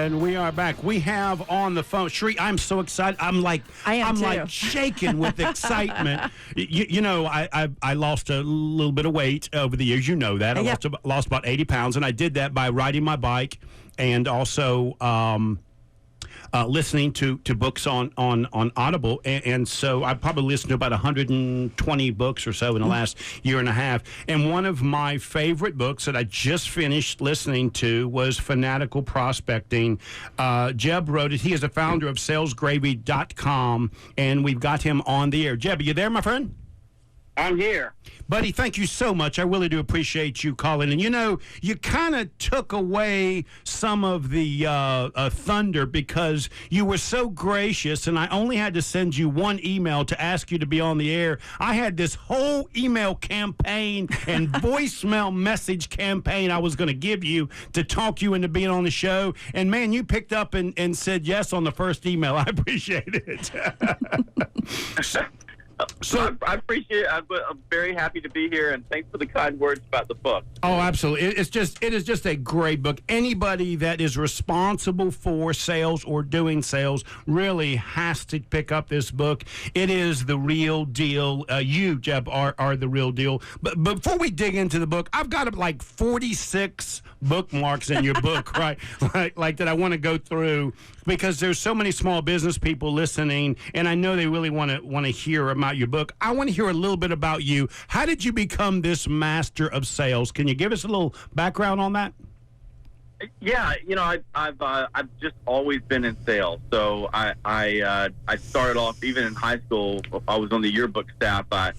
And we are back. We have on the phone, Sheree, I'm so excited. I'm like shaking with excitement. You know, I lost a little bit of weight over the years. You know that. I lost about 80 pounds, and I did that by riding my bike and also listening to books on Audible, and so I probably listened to about 120 books or so in the last year and a half. And one of my favorite books that I just finished listening to was Fanatical Prospecting. Jeb wrote it. He is the founder of salesgravy.com, and we've got him on the air. Jeb, are you there, my friend? I'm here. Buddy, thank you so much. I really do appreciate you calling. And, you know, you kind of took away some of the thunder because you were so gracious, and I only had to send you one email to ask you to be on the air. I had this whole email campaign and voicemail message campaign I was going to give you to talk you into being on the show. And, man, you picked up and said yes on the first email. I appreciate it. So I appreciate it. I'm very happy to be here, and thanks for the kind words about the book. Oh, absolutely. It is just a great book. Anybody that is responsible for sales or doing sales really has to pick up this book. It is the real deal. You, Jeb, are the real deal. But before we dig into the book, I've got like 46 bookmarks in your book, right? Like that I want to go through because there's so many small business people listening, and I know they really want to hear about your book. I want to hear a little bit about you. How did you become this master of sales? Can you give us a little background on that? Yeah, you know, I've just always been in sales. So I started off even in high school. I was on the yearbook staff. I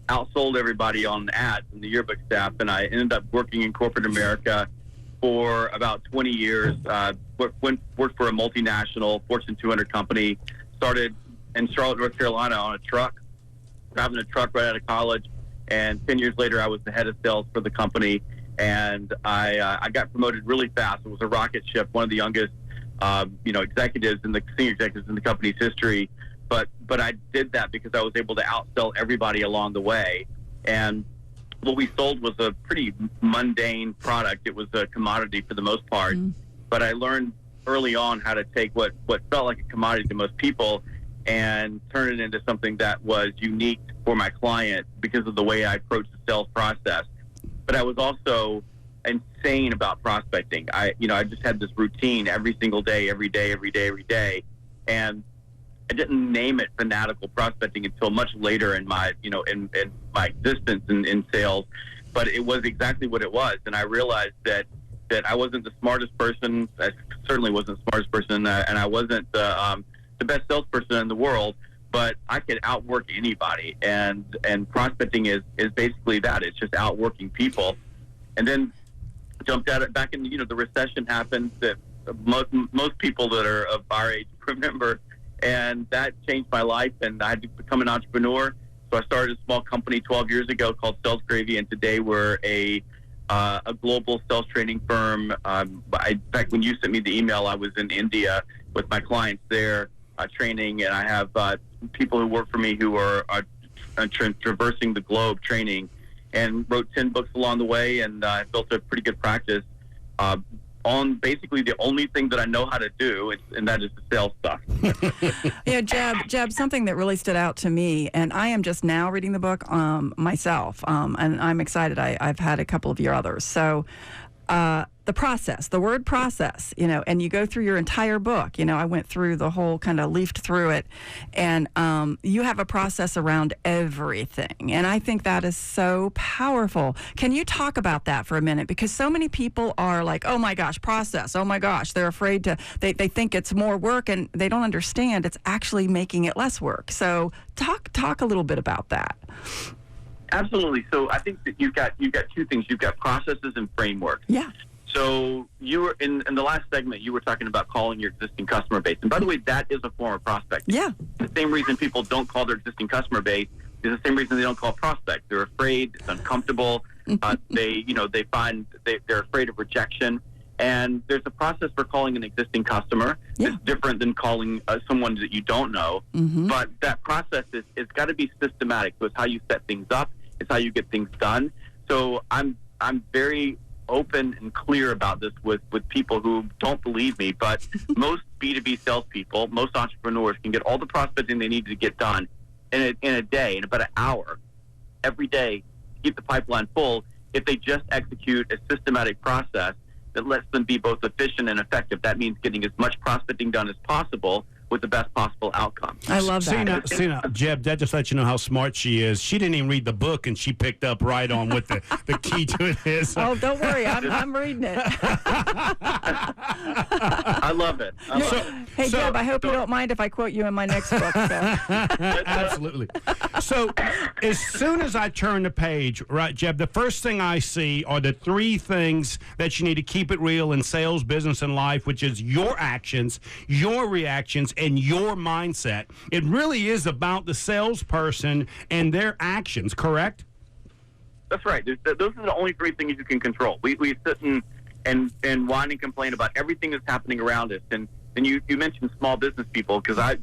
outsold everybody on ads in the yearbook staff, and I ended up working in corporate America for about 20 years. Worked for a multinational Fortune 200 company. Started in Charlotte, North Carolina on a truck, driving a truck right out of college. And 10 years later, I was the head of sales for the company. And I got promoted really fast. It was a rocket ship, one of the youngest, executives senior executives in the company's history. But I did that because I was able to outsell everybody along the way. And what we sold was a pretty mundane product. It was a commodity for the most part. But I learned early on how to take what felt like a commodity to most people and turn it into something that was unique for my client because of the way I approached the sales process. But I was also insane about prospecting. I just had this routine every single day, every day. And I didn't name it Fanatical Prospecting until much later in my, in my existence in sales. But it was exactly what it was. And I realized that I wasn't the smartest person. I certainly wasn't the smartest person, and I wasn't the best salesperson in the world, but I could outwork anybody. And prospecting is basically that. It's just outworking people. And then jumped at it back in, the recession happened that most people that are of our age remember, and that changed my life, and I had to become an entrepreneur. So I started a small company 12 years ago called Sales Gravy, and today we're a global sales training firm. In fact, when you sent me the email, I was in India with my clients there training, and I have people who work for me who are traversing the globe training, and wrote 10 books along the way, and built a pretty good practice on basically the only thing that I know how to do, and that is the sales stuff. Jeb, something that really stood out to me, and I am just now reading the book myself, and I'm excited. I've had a couple of your others. So the process, the word process, and you go through your entire book. I went through the whole, kind of leafed through it, and you have a process around everything. And I think that is so powerful. Can you talk about that for a minute? Because so many people are like, oh my gosh, process. Oh my gosh, they're afraid they think it's more work, and they don't understand it's actually making it less work. So talk a little bit about that. Absolutely. So I think that you've got two things. You've got processes and framework. Yeah. So you were in the last segment, you were talking about calling your existing customer base. And by the way, that is a form of prospecting. Yeah. The same reason people don't call their existing customer base is the same reason they don't call prospect. They're afraid, it's uncomfortable. They find they're afraid of rejection. And there's a process for calling an existing customer. Yeah. It's different than calling someone that you don't know. Mm-hmm. But that process is got to be systematic. So it's how you set things up. It's how you get things done. So I'm very open and clear about this with people who don't believe me, but most B2B salespeople, most entrepreneurs can get all the prospecting they need to get done in a day, in about an hour, every day, to keep the pipeline full if they just execute a systematic process that lets them be both efficient and effective. That means getting as much prospecting done as possible with the best possible outcome. I love that. See now, Jeb, that just lets you know how smart she is. She didn't even read the book, and she picked up right on what the key to it is. Oh, don't worry. I'm reading it. I love it. Hey, Jeb, I hope you don't mind if I quote you in my next book. So. Absolutely. So as soon as I turn the page, right, Jeb, the first thing I see are the three things that you need to keep it real in sales, business, and life, which is your actions, your reactions, and your mindset. It really is about the salesperson and their actions, correct? That's right. Those are the only three things you can control. We sit and whine and complain about everything that's happening around us. And you mentioned small business people, because I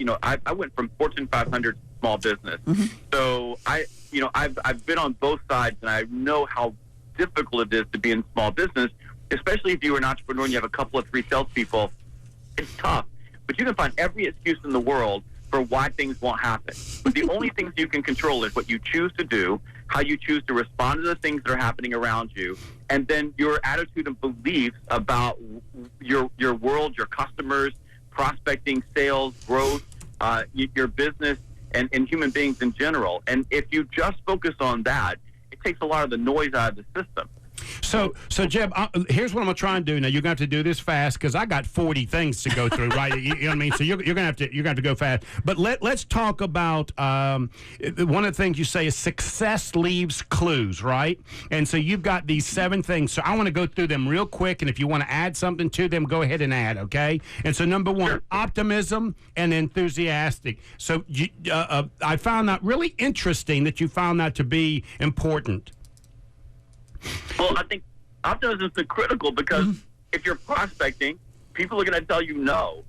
went from Fortune 500 to small business. Mm-hmm. So I've been on both sides, and I know how difficult it is to be in small business, especially if you're an entrepreneur and you have a couple of three salespeople. It's tough. But you can find every excuse in the world for why things won't happen. But the only things you can control is what you choose to do, how you choose to respond to the things that are happening around you, and then your attitude and beliefs about your world, your customers, prospecting, sales, growth, your business, and human beings in general. And if you just focus on that, it takes a lot of the noise out of the system. So Jeb, here's what I'm gonna try and do. Now you're gonna have to do this fast because I got 40 things to go through, right? You know what I mean? So you're gonna have to go fast. But let's talk about one of the things you say is success leaves clues, right? And so you've got these 7 things. So I want to go through them real quick, and if you want to add something to them, go ahead and add. Okay? And so number 1, Sure. Optimism and enthusiastic. So I found that really interesting that you found that to be important. Well, I think optimism is critical because if you're prospecting, people are going to tell you no.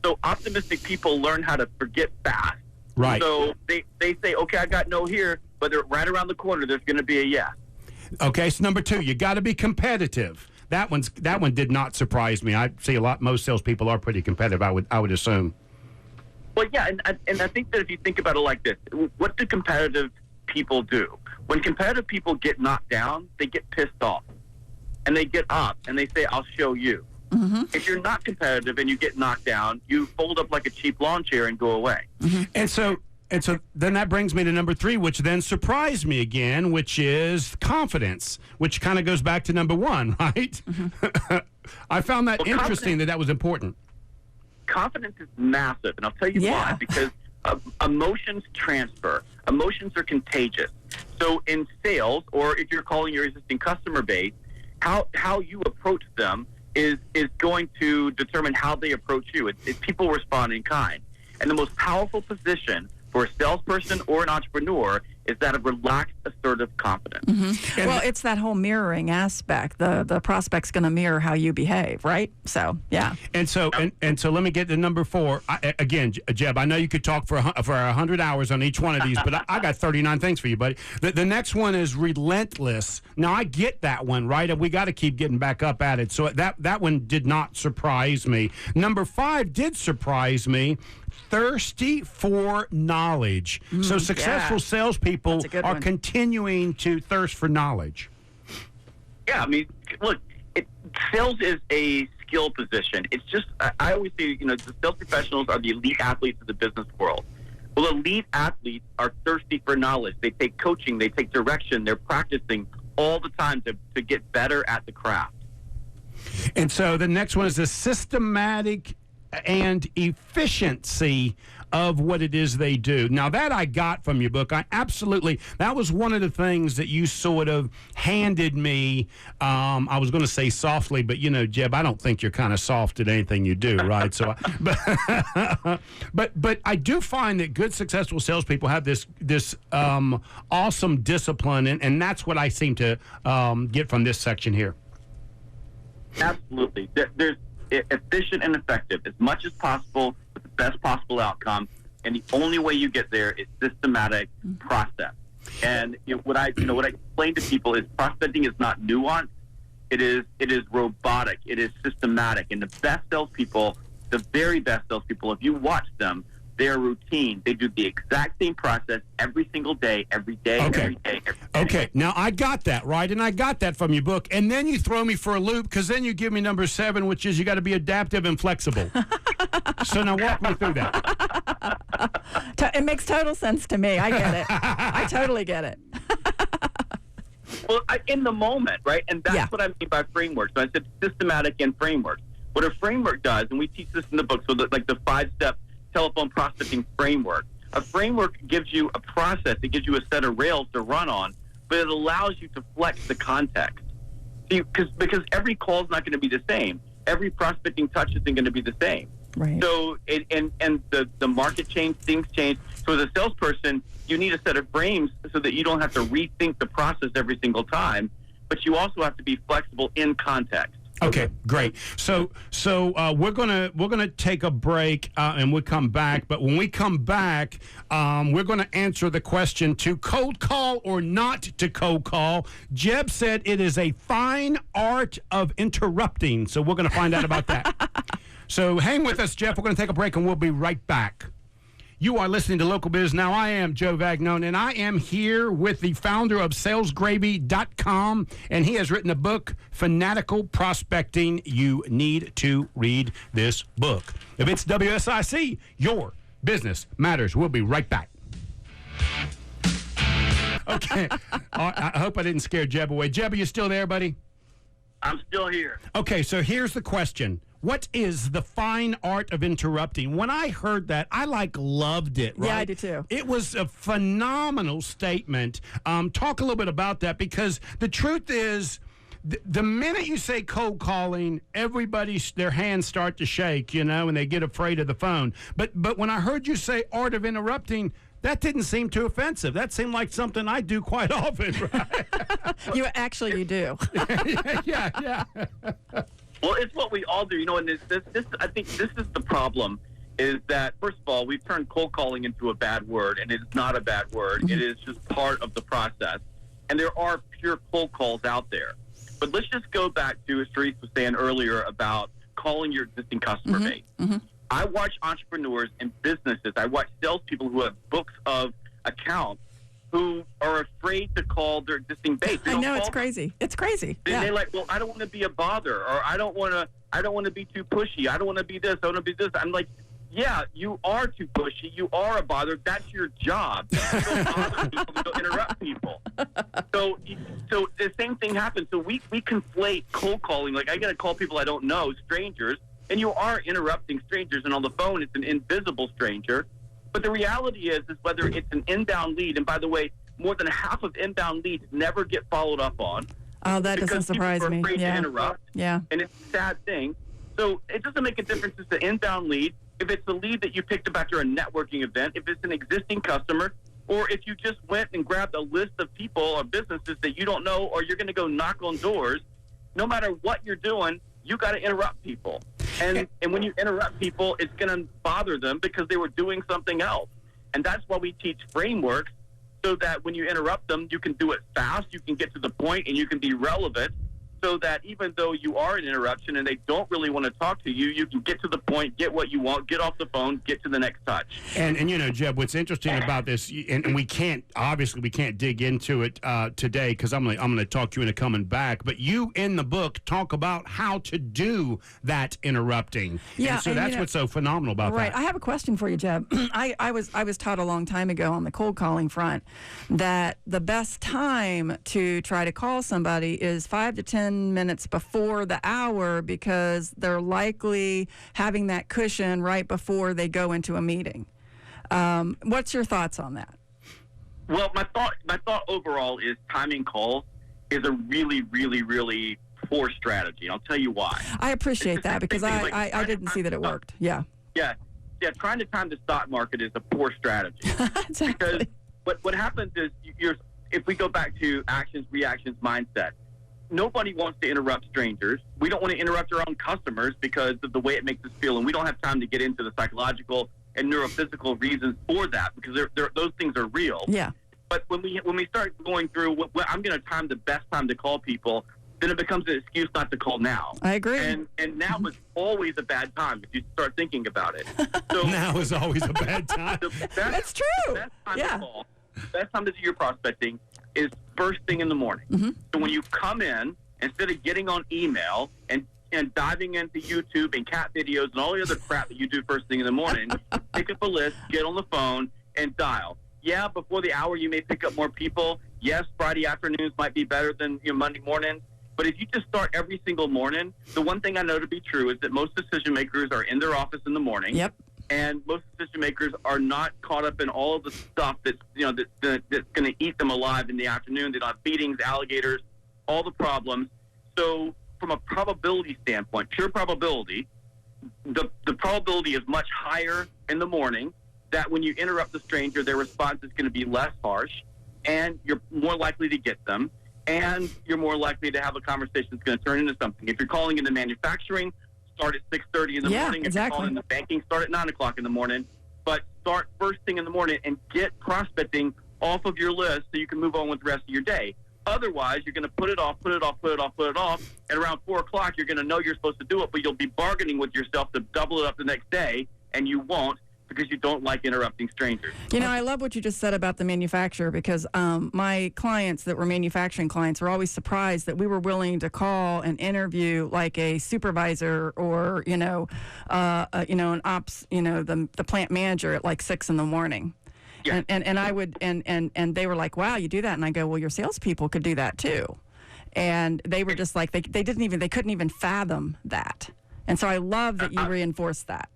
So optimistic people learn how to forget fast. Right. So they say, okay, I got no here, but they're right around the corner, there's going to be a yes. Okay, so number 2, you got to be competitive. That one did not surprise me. I see most salespeople are pretty competitive. I would assume. Well, yeah, and I think that if you think about it like this, what do competitive people do? When competitive people get knocked down, they get pissed off, and they get up and they say, "I'll show you." Mm-hmm. If you're not competitive and you get knocked down, you fold up like a cheap lawn chair and go away. Mm-hmm. And so then that brings me to number 3, which then surprised me again, which is confidence, which kind of goes back to number 1, right? Mm-hmm. I found that interesting that was important. Confidence is massive, and I'll tell you why. Because emotions transfer. Emotions are contagious. So in sales, or if you're calling your existing customer base, how you approach them is going to determine how they approach you. It's people respond in kind. And the most powerful position for a salesperson or an entrepreneur is that of relaxed, assertive confidence. Mm-hmm. Well, it's that whole mirroring aspect. The prospect's going to mirror how you behave, right? So, yeah. And so let me get to number 4. Again, Jeb, I know you could talk for 100 hours on each one of these, but I got 39 things for you, buddy. The next one is relentless. Now, I get that one, right? And we got to keep getting back up at it. So that one did not surprise me. Number 5 did surprise me. Thirsty for knowledge. So successful salespeople are continuing to thirst for knowledge. Yeah, I mean, look, sales is a skill position. It's just, I always say, the sales professionals are the elite athletes of the business world. Well, elite athletes are thirsty for knowledge. They take coaching, they take direction, they're practicing all the time to get better at the craft. And so the next one is the systematic and efficiency of what it is they do. Now, that I got from your book. That was one of the things that you sort of handed me. I was going to say softly, but Jeb, I don't think you're kind of soft at anything you do, right? So, but I do find that good, successful salespeople have this awesome discipline, and that's what I seem to get from this section here. Absolutely. There's efficient and effective as much as possible with the best possible outcome, and the only way you get there is systematic process. And what I explain to people is prospecting is not nuance, It is robotic. It is systematic. And the best salespeople, the very best salespeople, if you watch them, their routine, they do the exact same process every single day, every day, every day. Okay, now I got that, right? And I got that from your book. And then you throw me for a loop because then you give me number 7, which is you got to be adaptive and flexible. So now walk me through that. It makes total sense to me. I get it. I totally get it. Well, in the moment, right? And that's what I mean by frameworks. So I said systematic and frameworks. What a framework does, and we teach this in the book, so that, like the 5-step telephone prospecting framework. A framework gives you a process. It gives you a set of rails to run on, but it allows you to flex the context. See, because every call is not going to be the same. Every prospecting touch isn't going to be the same. Right. So, and the market change, things change. So as a salesperson, you need a set of frames so that you don't have to rethink the process every single time, but you also have to be flexible in context. Okay, great. So we're gonna take a break and we'll come back. But when we come back, we're gonna answer the question: to cold call or not to cold call. Jeb said it is a fine art of interrupting. So we're gonna find out about that. So hang with us, Jeff. We're gonna take a break and we'll be right back. You are listening to Local Biz Now. I am Joe Vagnone, and I am here with the founder of salesgravy.com, and he has written a book, Fanatical Prospecting. You need to read this book. If it's WSIC, your business matters. We'll be right back. Okay. I hope I didn't scare Jeb away. Jeb, are you still there, buddy? I'm still here. Okay, so here's the question. What is the fine art of interrupting? When I heard that, I loved it, right? Yeah, I do too. It was a phenomenal statement. Talk a little bit about that, because the truth is, the minute you say cold calling, their hands start to shake, and they get afraid of the phone. But when I heard you say art of interrupting, that didn't seem too offensive. That seemed like something I do quite often, right? You do. Yeah. Well, it's what we all do, and this I think this is the problem, is that, first of all, we've turned cold calling into a bad word, and it's not a bad word. Mm-hmm. It is just part of the process, and there are pure cold calls out there. But let's just go back to what Therese was saying earlier about calling your existing customer base. Mm-hmm. I watch entrepreneurs and businesses. I watch salespeople who have books of accounts who are afraid to call their existing base. I know, it's crazy. It's crazy. They're like, well, I don't want to be a bother, or I don't want to be too pushy. I don't want to be this. I want to be this. I'm like, yeah, you are too pushy. You are a bother. That's your job. You don't bother people. You don't interrupt people. So the same thing happens. So we conflate cold calling. Like, I got to call people I don't know, strangers, and you are interrupting strangers. And on the phone, it's an invisible stranger. But the reality is whether it's an inbound lead, and by the way, more than half of inbound leads never get followed up on. Oh, that doesn't surprise me. Afraid to interrupt. Yeah. And it's a sad thing. So it doesn't make a difference if it's an inbound lead, if it's a lead that you picked up after a networking event, if it's an existing customer, or if you just went and grabbed a list of people or businesses that you don't know, or you're going to go knock on doors. No matter what you're doing, you got to interrupt people. And when you interrupt people, it's going to bother them because they were doing something else. And that's why we teach frameworks, so that when you interrupt them, you can do it fast, you can get to the point, and you can be relevant, so that even though you are an interruption and they don't really want to talk to you, you can get to the point, get what you want, get off the phone, get to the next touch. And Jeb, what's interesting about this, and we can't dig into it today, because I'm going to talk to you into coming back, but you in the book talk about how to do that interrupting. Yeah, and so that's what's so phenomenal about that. Right. I have a question for you, Jeb. I was taught a long time ago on the cold calling front that the best time to try to call somebody is 5 to 10 minutes before the hour, because they're likely having that cushion right before they go into a meeting. What's your thoughts on that? Well, my thought overall is timing calls is a really, really, really poor strategy. I'll tell you why. I appreciate that, because I didn't see that it worked. Yeah. Trying to time the stock market is a poor strategy. Exactly. Because what happens is, if we go back to actions, reactions, mindset, nobody wants to interrupt strangers. We don't want to interrupt our own customers because of the way it makes us feel, and we don't have time to get into the psychological and neurophysical reasons for that, because those things are real. Yeah. But when we start going through, I'm going to time the best time to call people then it becomes an excuse not to call now. I agree. And now is always a bad time if you start thinking about it. So Now is always a bad time. That's true. Best time to call, best time to do your prospecting is first thing in the morning. So when you come in, instead of getting on email and diving into YouTube and cat videos and all the other crap that you do first thing in the morning, pick up a list, get on the phone, and dial. Yeah, before the hour you may pick up more people. Yes, Friday afternoons might be better than Monday morning. But if you just start every single morning, the one thing I know to be true is that most decision makers are in their office in the morning. Yep. And most decision makers are not caught up in all of the stuff that's that's going to eat them alive in the afternoon. They don't have meetings, alligators, all the problems. So from a probability standpoint, pure probability, the probability is much higher in the morning that when you interrupt the stranger, their response is going to be less harsh, and you're more likely to get them, and you're more likely to have a conversation that's going to turn into something. If you're calling into manufacturing, start at 6:30 in the morning. If you're calling into banking, start at 9 o'clock in the morning. But start first thing in the morning and get prospecting off of your list so you can move on with the rest of your day. Otherwise, you're going to put it off, and around 4 o'clock, you're going to know you're supposed to do it, but you'll be bargaining with yourself to double it up the next day, and you won't because you don't like interrupting strangers. You know, I love what you just said about the manufacturer because my clients that were manufacturing clients were always surprised that we were willing to call and interview like a supervisor or, an ops, the plant manager at like 6 in the morning. Yeah. And I would and they were like, wow, you do that, and I go, well, your salespeople could do that too, and they were just like they couldn't even fathom that, and so I love that you reinforced that.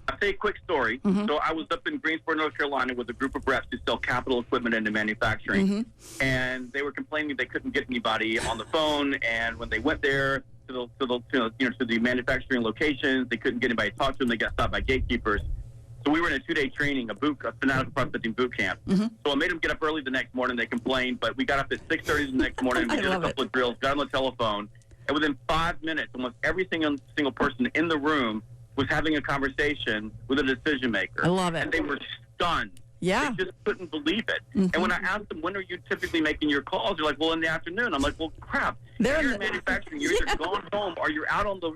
I'll tell you a quick story. So I was up in Greensboro, North Carolina with a group of reps who sell capital equipment into manufacturing, and they were complaining they couldn't get anybody on the phone, and when they went there to the manufacturing locations, they couldn't get anybody to talk to them. They got stopped by gatekeepers. So we were in a 2-day training, a Fanatical Prospecting boot camp. So I made them get up early the next morning. They complained, but we got up at 6:30 the next morning. We did a couple of drills, got on the telephone, and within 5 minutes, almost every single person in the room was having a conversation with a decision maker. I love it. And they were stunned. Yeah. They just couldn't believe it. And when I asked them, when are you typically making your calls? They're like, well, in the afternoon. I'm like, well, crap. If you're in manufacturing. You're either going home or you're out on the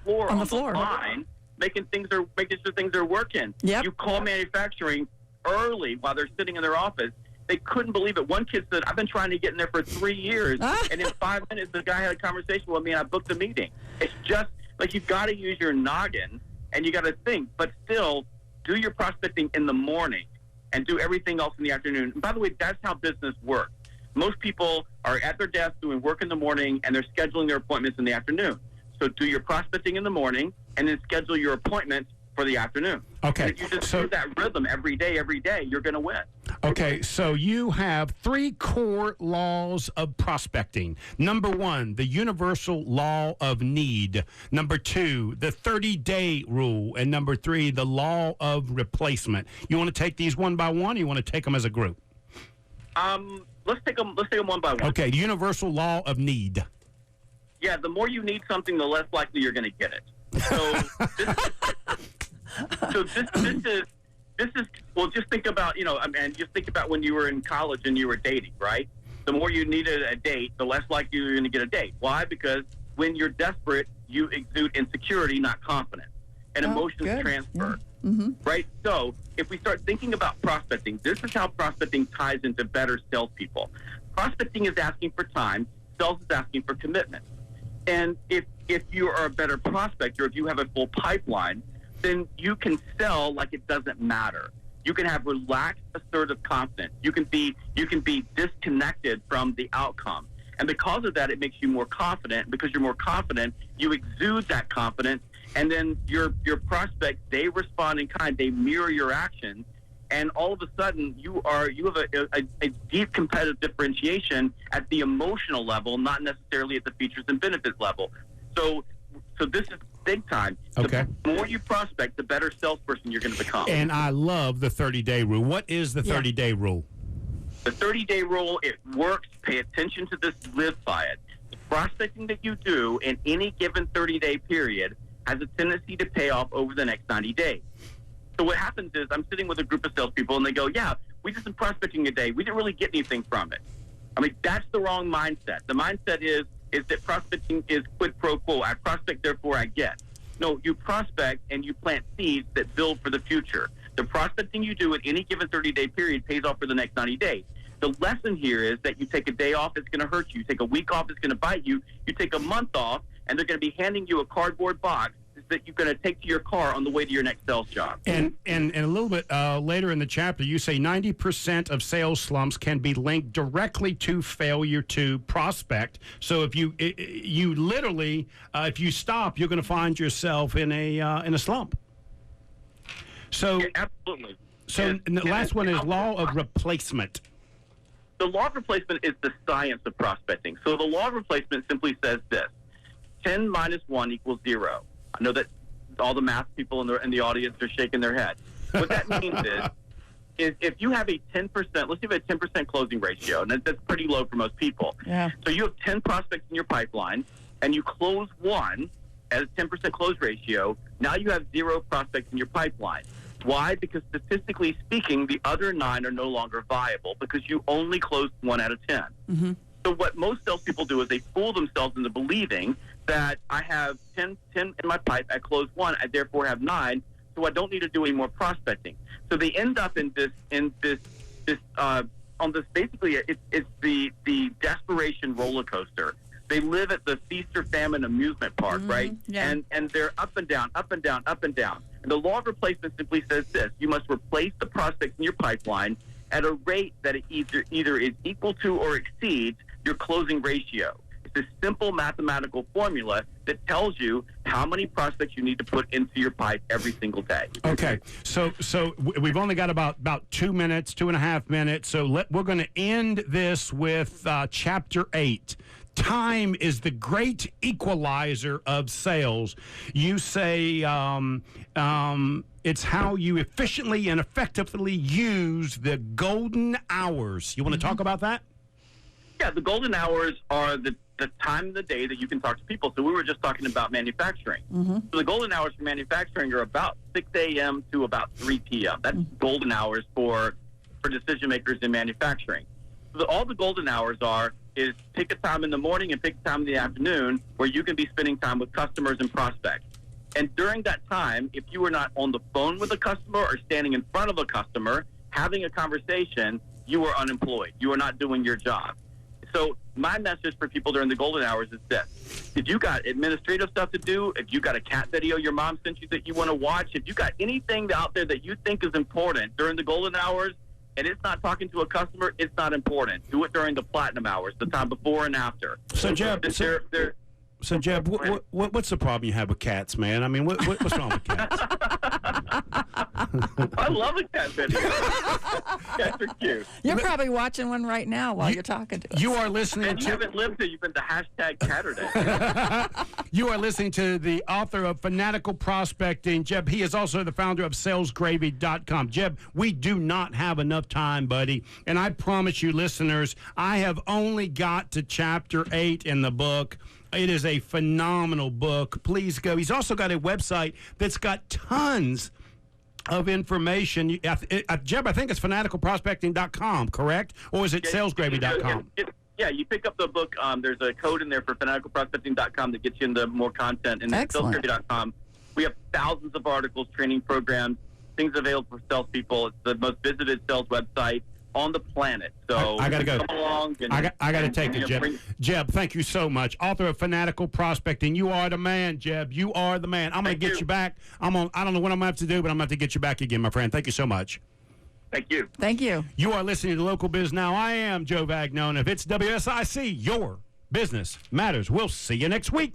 floor on the line, making sure things are working. Yep. You call manufacturing early while they're sitting in their office. They couldn't believe it. One kid said, I've been trying to get in there for 3 years, and in 5 minutes, the guy had a conversation with me, and I booked a meeting. It's just like you've got to use your noggin, and you got to think, but still do your prospecting in the morning and do everything else in the afternoon. And by the way, that's how business works. Most people are at their desk doing work in the morning, and they're scheduling their appointments in the afternoon. So do your prospecting in the morning, and then schedule your appointments for the afternoon. Okay. And if you just do that rhythm every day, you're going to win. Okay, so you have 3 core laws of prospecting. Number 1, the universal law of need. Number 2, the 30-day rule. And number 3, the law of replacement. You want to take these one by one, or you want to take them as a group? Let's take them one by one. Okay, universal law of need. Yeah, the more you need something, the less likely you're going to get it. So this is well, just think about, just think about when you were in college and you were dating, right? The more you needed a date, the less likely you're going to get a date. Why? Because when you're desperate, you exude insecurity, not confidence, and emotions transfer, right? So if we start thinking about prospecting, this is how prospecting ties into better salespeople. Prospecting is asking for time. Sales is asking for commitment. And if you are a better prospector, if you have a full pipeline, then you can sell like it doesn't matter. You can have relaxed, assertive confidence. You can be disconnected from the outcome. And because of that, it makes you more confident. Because you're more confident, you exude that confidence. And then your prospects, they respond in kind. They mirror your actions. And all of a sudden, you have a deep competitive differentiation at the emotional level, not necessarily at the features and benefits level. So this is big time. Okay. The more you prospect, the better salesperson you're going to become. And I love the 30-day rule. What is the 30-day rule? The 30-day rule, it works. Pay attention to this. Live by it. The prospecting that you do in any given 30-day period has a tendency to pay off over the next 90 days. So what happens is I'm sitting with a group of salespeople, and they go, yeah, we did some prospecting a day. We didn't really get anything from it. I mean, that's the wrong mindset. The mindset is is that prospecting is quid pro quo. I prospect, therefore I get. No, you prospect and you plant seeds that build for the future. The prospecting you do at any given 30-day period pays off for the next 90 days. The lesson here is that you take a day off, it's going to hurt you. You take a week off, it's going to bite you. You take a month off, and they're going to be handing you a cardboard box that you're going to take to your car on the way to your next sales job. And a little bit later in the chapter, you say 90% of sales slumps can be linked directly to failure to prospect. So if you literally, if you stop, you're going to find yourself in a slump. So Yeah, absolutely. So and the last one is law of replacement. The law of replacement is the science of prospecting. So the law of replacement simply says this: 10 minus 1 equals 0. I know that all the math people in the audience are shaking their head. What that means is if you have a 10%, let's say you have a 10% closing ratio, and that's pretty low for most people. Yeah. So you have 10 prospects in your pipeline, and you close one at a 10% close ratio. Now you have 0 prospects in your pipeline. Why? Because statistically speaking, the other 9 are no longer viable because you only closed 1 out of 10. Mm-hmm. So what most salespeople do is they fool themselves into believing that I have 10 in my pipe, I close 1, I therefore have 9, so I don't need to do any more prospecting. So they end up on this basically it's the desperation roller coaster. They live at the feast or famine amusement park, right? Yeah. And they're up and down, up and down, up and down. And the law of replacement simply says this: you must replace the prospects in your pipeline at a rate that it either is equal to or exceeds your closing ratio. It's a simple mathematical formula that tells you how many prospects you need to put into your pipe every single day. Okay, so we've only got about 2 minutes, 2.5 minutes. So we're going to end this with Chapter 8. Time is the great equalizer of sales. You say it's how you efficiently and effectively use the golden hours. You want to talk about that? Yeah, the golden hours are the time of the day that you can talk to people. So we were just talking about manufacturing. Mm-hmm. So the golden hours for manufacturing are about 6 a.m. to about 3 p.m. That's golden hours for decision makers in manufacturing. So all the golden hours is pick a time in the morning and pick a time in the afternoon where you can be spending time with customers and prospects. And during that time, if you are not on the phone with a customer or standing in front of a customer having a conversation, you are unemployed. You are not doing your job. So my message for people during the golden hours is this: if you got administrative stuff to do, if you got a cat video your mom sent you that you want to watch, if you got anything out there that you think is important during the golden hours, and it's not talking to a customer, it's not important. Do it during the platinum hours, the time before and after. So, Jeb, what's the problem you have with cats, man? I mean, what's wrong with cats? I love a cat video. Cats are cute. You're probably watching one right now while you're talking to us. You are listening And to... you haven't lived till you've been to #Catterday. You are listening to the author of Fanatical Prospecting, Jeb. He is also the founder of salesgravy.com. Jeb, we do not have enough time, buddy. And I promise you, listeners, I have only got to Chapter 8 in the book. It is a phenomenal book. Please go. He's also got a website that's got tons of information. Jeb, I think it's fanaticalprospecting.com, correct? Or is it salesgravy.com? Yeah, you pick up the book. There's a code in there for fanaticalprospecting.com that gets you into more content. And salesgravy.com, we have thousands of articles, training programs, things available for salespeople. It's the most visited sales website on the planet. So I got to go. Come along and, I got to take it, Jeb. Jeb, thank you so much. Author of Fanatical Prospecting. You are the man, Jeb. You are the man. I'm going to get you back. I don't know what I'm going to have to do, but I'm going to have to get you back again, my friend. Thank you so much. Thank you. Thank you. You are listening to Local Biz Now. I am Joe Vagnone. If it's WSIC, your business matters. We'll see you next week.